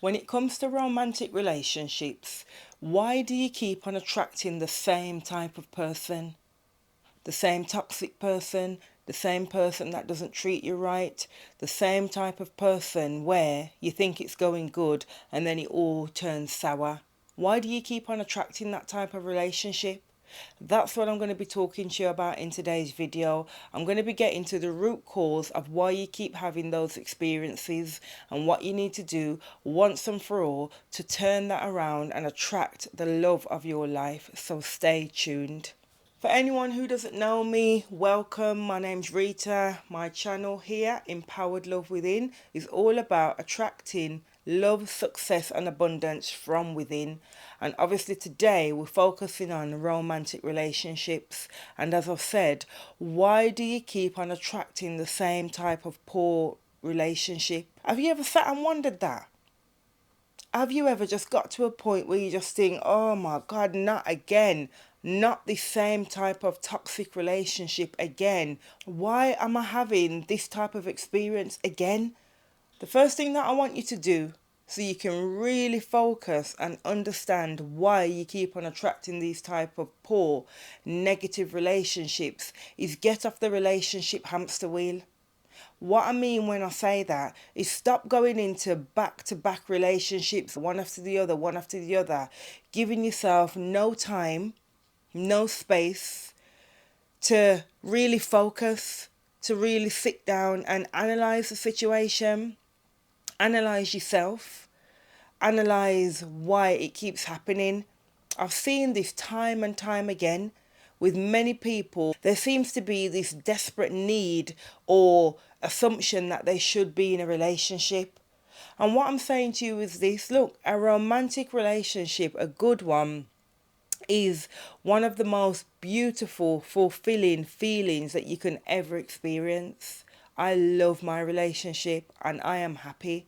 When it comes to romantic relationships, why do you keep on attracting the same type of person? The same toxic person, the same person that doesn't treat you right, the same type of person where you think it's going good and then it all turns sour. Why do you keep on attracting that type of relationship? That's what I'm going to be talking to you about in today's video. I'm going to be getting to the root cause of why you keep having those experiences and what you need to do once and for all to turn that around and attract the love of your life. So stay tuned. For anyone who doesn't know me, welcome. My name's Rita. My channel here, Empowered Love Within, is all about attracting love, success and abundance from within. And obviously today we're focusing on romantic relationships. And as I've said, why do you keep on attracting the same type of poor relationship? Have you ever sat and wondered that? Have you ever just got to a point where you just think, oh my God, not again, not the same type of toxic relationship again? Why am I having this type of experience again? The first thing that I want you to do so you can really focus and understand why you keep on attracting these type of poor, negative relationships is get off the relationship hamster wheel. What I mean when I say that is stop going into back-to-back relationships, one after the other, one after the other, giving yourself no time, no space to really focus, to really sit down and analyze the situation, analyze yourself, analyze why it keeps happening. I've seen this time and time again with many people. There seems to be this desperate need or assumption that they should be in a relationship. And what I'm saying to you is this: look, a romantic relationship, a good one, is one of the most beautiful, fulfilling feelings that you can ever experience. I love my relationship and I am happy.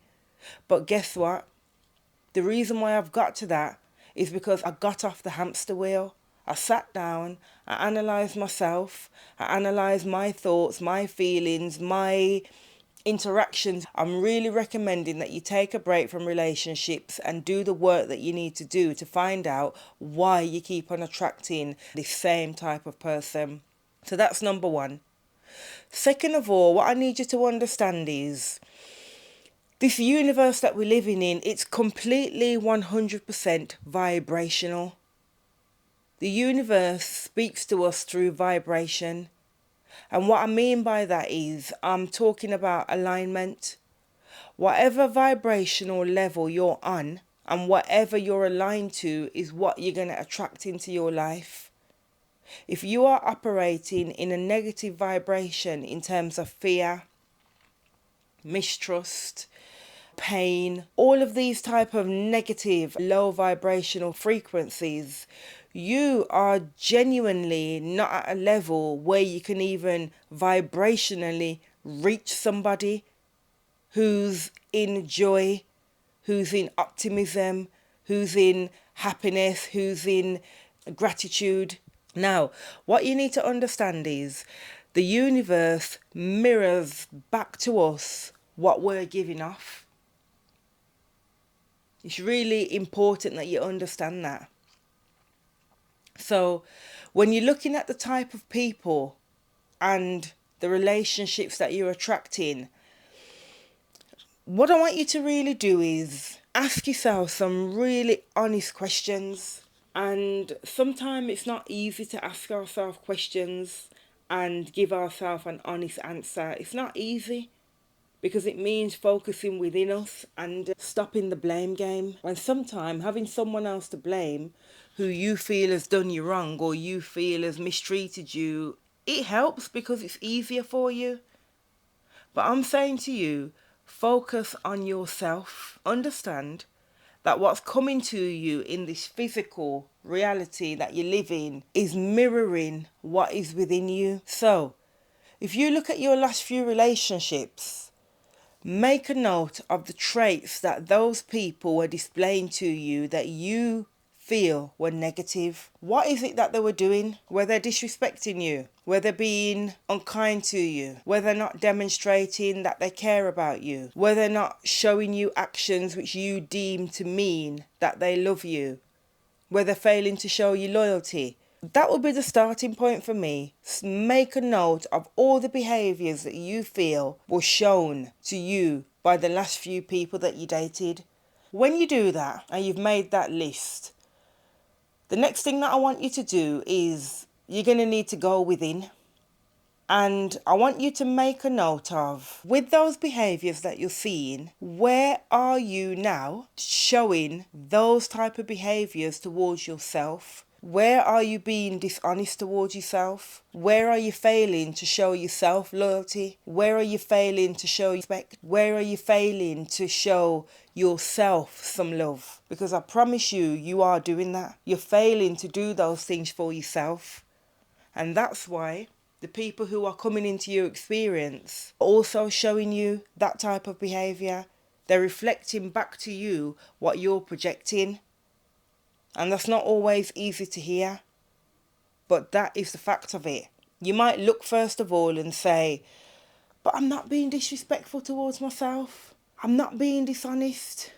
But guess what? The reason why I've got to that is because I got off the hamster wheel. I sat down, I analysed myself, I analysed my thoughts, my feelings, my interactions. I'm really recommending that you take a break from relationships and do the work that you need to do to find out why you keep on attracting the same type of person. So that's number one. Second of all, what I need you to understand is this universe that we're living in, it's completely 100% vibrational. The universe speaks to us through vibration. And what I mean by that is I'm talking about alignment. Whatever vibrational level you're on and whatever you're aligned to is what you're going to attract into your life. If you are operating in a negative vibration in terms of fear, mistrust, pain, all of these type of negative low vibrational frequencies, you are genuinely not at a level where you can even vibrationally reach somebody who's in joy, who's in optimism, who's in happiness, who's in gratitude. Now, what you need to understand is the universe mirrors back to us what we're giving off. It's really important that you understand that. So when you're looking at the type of people and the relationships that you're attracting, what I want you to really do is ask yourself some really honest questions. And sometimes it's not easy to ask ourselves questions and give ourselves an honest answer. It's not easy because it means focusing within us and stopping the blame game. And sometimes having someone else to blame who you feel has done you wrong or you feel has mistreated you, it helps because it's easier for you. But I'm saying to you, focus on yourself. Understand that what's coming to you in this physical reality that you live in is mirroring what is within you. So, if you look at your last few relationships, make a note of the traits that those people were displaying to you that you feel were negative. What is it that they were doing? Were they disrespecting you? Were they being unkind to you? Were they not demonstrating that they care about you? Were they not showing you actions which you deem to mean that they love you? Were they failing to show you loyalty? That would be the starting point for me. Make a note of all the behaviours that you feel were shown to you by the last few people that you dated. When you do that and you've made that list, the next thing that I want you to do is you're going to need to go within. And I want you to make a note of, with those behaviours that you're seeing, where are you now showing those type of behaviours towards yourself? Where are you being dishonest towards yourself? Where are you failing to show yourself loyalty? Where are you failing to show respect? Where are you failing to show yourself some love? Because I promise you, you are doing that. You're failing to do those things for yourself. And that's why the people who are coming into your experience are also showing you that type of behaviour. They're reflecting back to you what you're projecting. And that's not always easy to hear, but that is the fact of it. You might look first of all and say, but I'm not being disrespectful towards myself. I'm not being dishonest.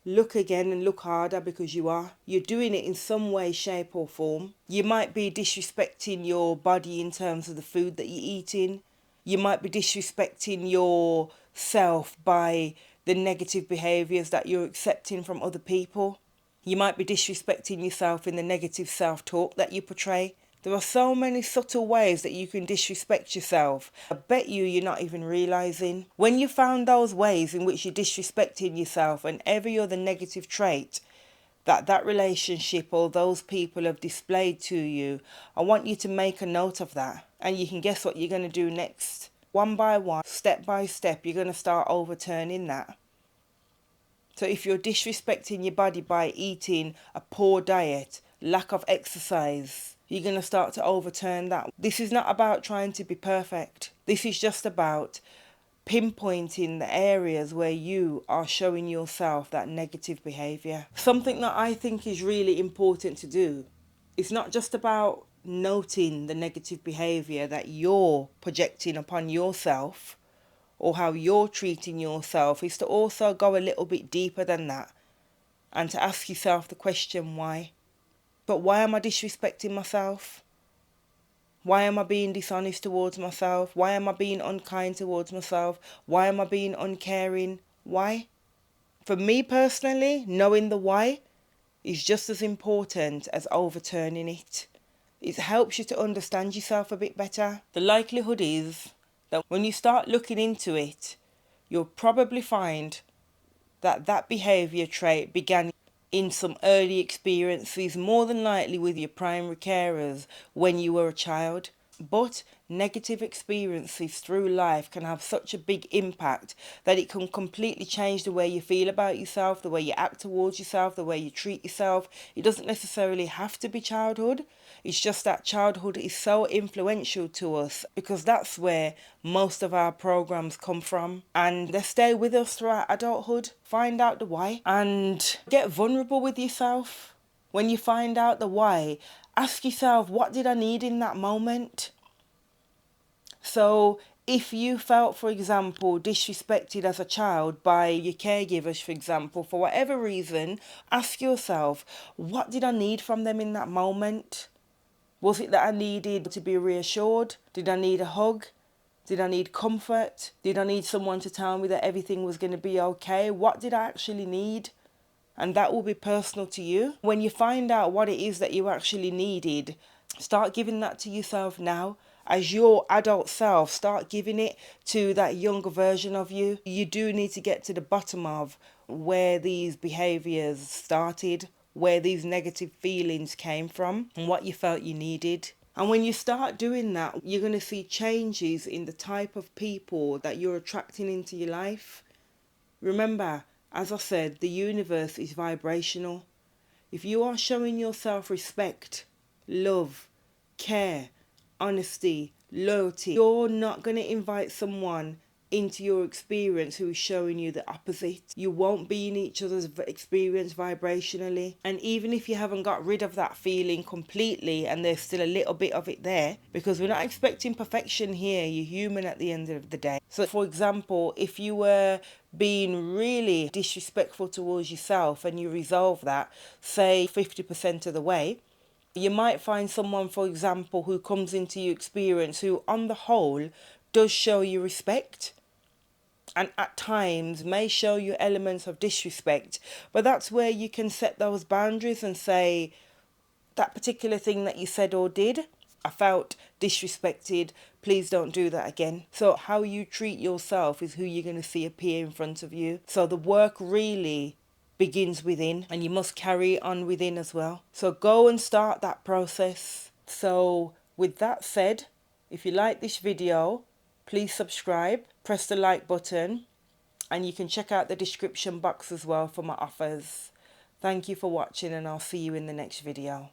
Look again and look harder, because you are. You're doing it in some way, shape or form. You might be disrespecting your body in terms of the food that you're eating. You might be disrespecting yourself by the negative behaviours that you're accepting from other people. You might be disrespecting yourself in the negative self-talk that you portray. There are so many subtle ways that you can disrespect yourself. I bet you're not even realising. When you found those ways in which you're disrespecting yourself and every other negative trait that relationship or those people have displayed to you, I want you to make a note of that. And you can guess what you're going to do next. One by one, step by step, you're going to start overturning that. So if you're disrespecting your body by eating a poor diet, lack of exercise, you're going to start to overturn that. This is not about trying to be perfect. This is just about pinpointing the areas where you are showing yourself that negative behaviour. Something that I think is really important to do. It's not just about noting the negative behaviour that you're projecting upon yourself, or how you're treating yourself. Is to also go a little bit deeper than that and to ask yourself the question, why? But why am I disrespecting myself? Why am I being dishonest towards myself? Why am I being unkind towards myself? Why am I being uncaring? Why? For me personally, knowing the why is just as important as overturning it. It helps you to understand yourself a bit better. The likelihood is that when you start looking into it, you'll probably find that that behaviour trait began in some early experiences, more than likely with your primary carers when you were a child. But negative experiences through life can have such a big impact that it can completely change the way you feel about yourself, the way you act towards yourself, the way you treat yourself. It doesn't necessarily have to be childhood. It's just that childhood is so influential to us because that's where most of our programs come from. And they stay with us throughout adulthood. Find out the why and get vulnerable with yourself. When you find out the why, ask yourself, what did I need in that moment? So if you felt, for example, disrespected as a child by your caregivers, for example, for whatever reason, ask yourself, what did I need from them in that moment? Was it that I needed to be reassured? Did I need a hug? Did I need comfort? Did I need someone to tell me that everything was going to be okay? What did I actually need? And that will be personal to you. When you find out what it is that you actually needed, start giving that to yourself now. As your adult self, start giving it to that younger version of you. You do need to get to the bottom of where these behaviours started, where these negative feelings came from, and what you felt you needed. And when you start doing that, you're going to see changes in the type of people that you're attracting into your life. Remember, as I said, the universe is vibrational. If you are showing yourself respect, love, care, honesty, loyalty, you're not going to invite someone into your experience who is showing you the opposite. You won't be in each other's experience vibrationally. And even if you haven't got rid of that feeling completely and there's still a little bit of it there, because we're not expecting perfection here, you're human at the end of the day. So for example, if you were being really disrespectful towards yourself and you resolve that, say 50% of the way, you might find someone, for example, who comes into your experience who on the whole does show you respect and at times may show you elements of disrespect. But that's where you can set those boundaries and say, that particular thing that you said or did, I felt disrespected, please don't do that again. So how you treat yourself is who you're going to see appear in front of you. So the work really begins within, and you must carry on within as well. So go and start that process. So with that said, if you like this video, please subscribe, press the like button, and you can check out the description box as well for my offers. Thank you for watching, and I'll see you in the next video.